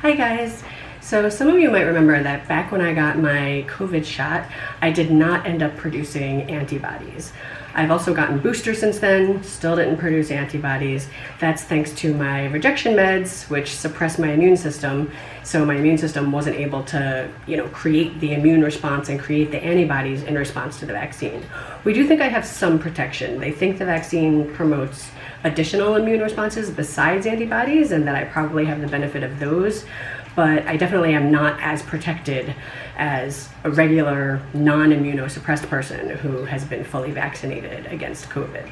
Hi guys! So some of you might remember that back when I got my COVID shot, I did not end up producing antibodies. I've also gotten boosters since then, still didn't produce antibodies. That's thanks to my rejection meds, which suppress my immune system. So my immune system wasn't able to, create the immune response and create the antibodies in response to the vaccine. We do think I have some protection. They think the vaccine promotes additional immune responses besides antibodies, and that I probably have the benefit of those. But I definitely am not as protected as a regular non-immunosuppressed person who has been fully vaccinated against COVID.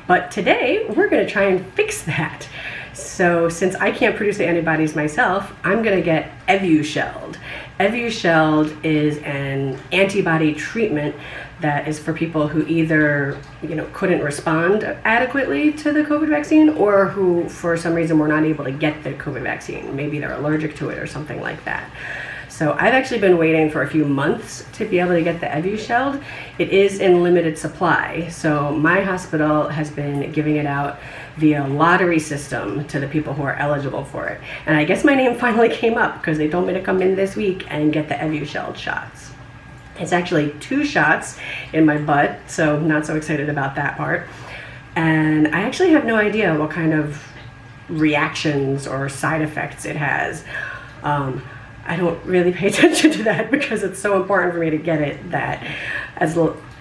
But today we're going to try and fix that. So since I can't produce the antibodies myself, I'm going to get Evusheld. Evusheld is an antibody treatment that is for people who either couldn't respond adequately to the COVID vaccine, or who for some reason were not able to get the COVID vaccine. Maybe they're allergic to it or something like that. So I've actually been waiting for a few months to be able to get the Evusheld. It is in limited supply, so my hospital has been giving it out via lottery system to the people who are eligible for it. And I guess my name finally came up because they told me to come in this week and get the Evusheld shots. It's actually 2 shots in my butt, so not so excited about that part. And I actually have no idea what kind of reactions or side effects it has. I don't really pay attention to that because it's so important for me to get it that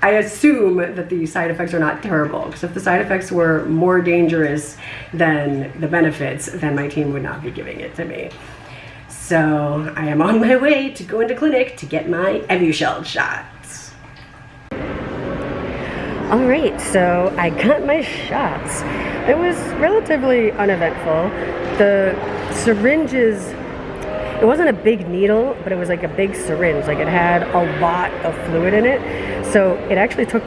I assume that the side effects are not terrible, because if the side effects were more dangerous than the benefits, then my team would not be giving it to me. So I am on my way to go into clinic to get my Evusheld shots. All right, so I got my shots. It was relatively uneventful. The syringes, it wasn't a big needle, but it was like a big syringe. Like, it had a lot of fluid in it. So it actually took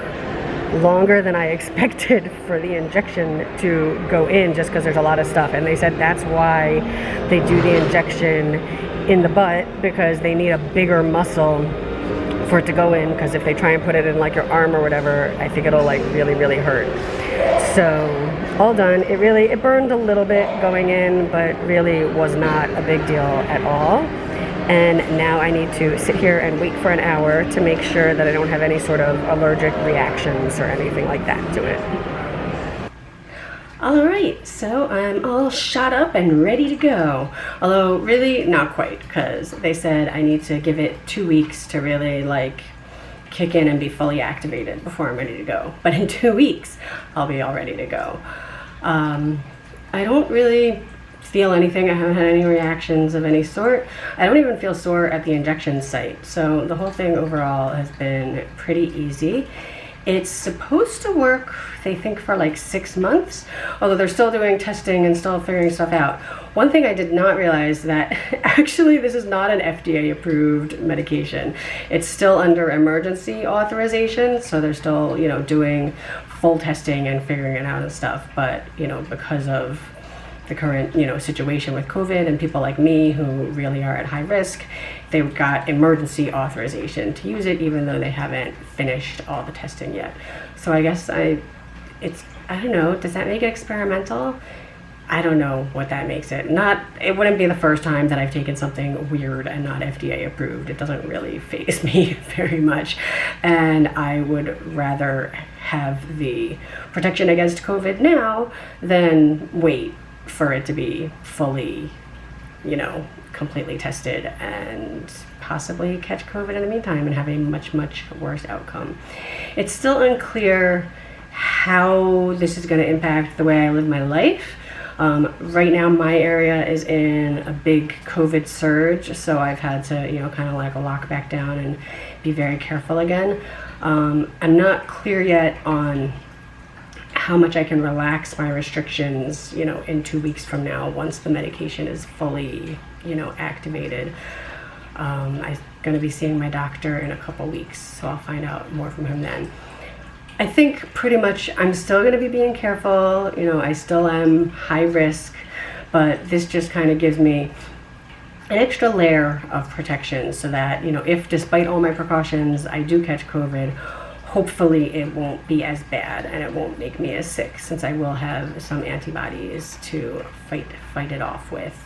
longer than I expected for the injection to go in, just because there's a lot of stuff. And they said that's why they do the injection in the butt, because they need a bigger muscle for it to go in, because if they try and put it in like your arm or whatever, I think it'll like really hurt. So all done. It burned a little bit going in, but really was not a big deal at all. And now I need to sit here and wait for an hour to make sure that I don't have any sort of allergic reactions or anything like that to it. All right, so I'm all shot up and ready to go. Although really not quite, because they said I need to give it 2 weeks to really kick in and be fully activated before I'm ready to go. But in 2 weeks, I'll be all ready to go. I don't really feel anything. I haven't had any reactions of any sort. I don't even feel sore at the injection site. So the whole thing overall has been pretty easy. It's supposed to work, they think, for like 6 months, although they're still doing testing and still figuring stuff out. One thing I did not realize, that actually this is not an FDA approved medication. It's still under emergency authorization, so they're still, doing full testing and figuring it out and stuff. But, because of the current, situation with COVID and people like me who really are at high risk, they've got emergency authorization to use it, even though they haven't finished all the testing yet. So I guess I don't know, does that make it experimental? I don't know what that makes it. It wouldn't be the first time that I've taken something weird and not FDA approved. It doesn't really faze me very much. And I would rather have the protection against COVID now than wait for it to be fully, completely tested and possibly catch COVID in the meantime and have a much worse outcome. It's still unclear how this is going to impact the way I live my life. Right now my area is in a big COVID surge, so I've had to, kind of lock back down and be very careful again. I'm not clear yet on how much I can relax my restrictions, in 2 weeks from now, once the medication is fully, activated. I'm going to be seeing my doctor in a couple weeks, so I'll find out more from him then. I think pretty much I'm still going to be being careful. I still am high risk, but this just kind of gives me an extra layer of protection so that, if despite all my precautions I do catch COVID, hopefully it won't be as bad and it won't make me as sick, since I will have some antibodies to fight it off with.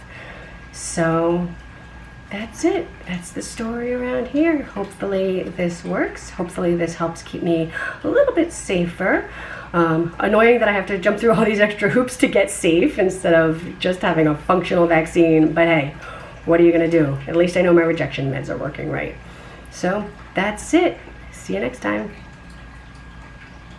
So that's it. That's the story around here. Hopefully this works. Hopefully this helps keep me a little bit safer. Annoying that I have to jump through all these extra hoops to get safe instead of just having a functional vaccine. But hey, what are you gonna do? At least I know my rejection meds are working right. So that's it. See you next time.